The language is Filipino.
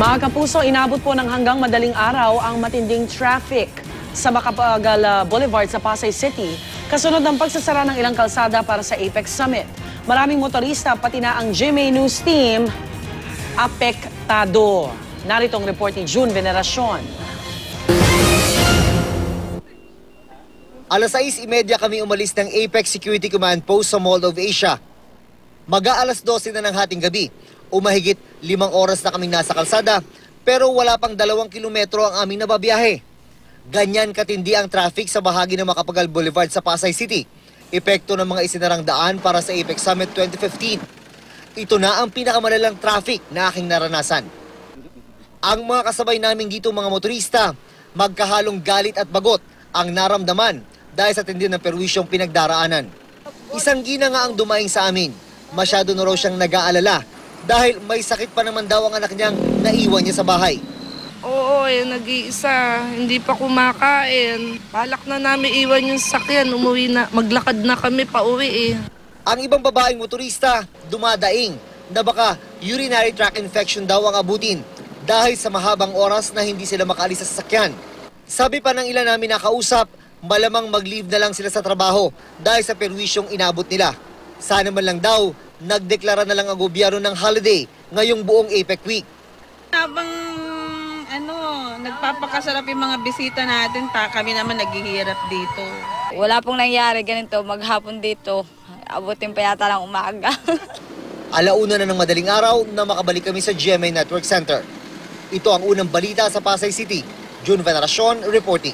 Mga kapuso, inabot po ng hanggang madaling araw ang matinding traffic sa Macapagal Boulevard sa Pasay City, kasunod ng pagsasara ng ilang kalsada para sa Apex Summit. Maraming motorista pati na ang GMA News team apektado. Narito ang report ni June Veneracion. Alas 6:30 kami umalis ng Apex Security Command Post sa Mall of Asia. Mag-aalas 12 na ng hating gabi. Umahigit 5 oras na kaming nasa kalsada, pero wala pang 2 kilometro ang aming nababiyahe. Ganyan katindi ang traffic sa bahagi ng Macapagal Boulevard sa Pasay City. Epekto ng mga isinarang daan para sa Apex Summit 2015. Ito na ang pinakamalalang traffic na aking naranasan. Ang mga kasabay namin dito mga motorista, magkahalong galit at bagot ang naramdaman dahil sa tindi ng perwisyong pinagdaraanan. Isang gina nga ang dumaing sa amin. Masyado na raw siyang nag-aalala dahil may sakit pa naman daw ang anak niyang naiwan niya sa bahay. Oo, nag-iisa. Hindi pa kumakain. Balak na namin iwan yung sakyan. Umuwi na. Maglakad na kami pa uwi . Ang ibang babaeng motorista, dumadaing na baka urinary tract infection daw ang abutin dahil sa mahabang oras na hindi sila makaalis sa sasakyan. Sabi pa ng ilan namin nakausap, malamang mag-leave na lang sila sa trabaho dahil sa perwisyong inabot nila. Sana man lang daw, nagdeklara na lang ang gobyerno ng holiday ngayong buong APEC Week. Habang nagpapakasarap yung mga bisita natin, kami naman naghihirap dito. Wala pong nangyari ganito, maghapon dito. Abutin pa yata lang umaga. Alauna na ng madaling araw na makabalik kami sa GMA Network Center. Ito ang unang balita sa Pasay City. June Veneracion reporting.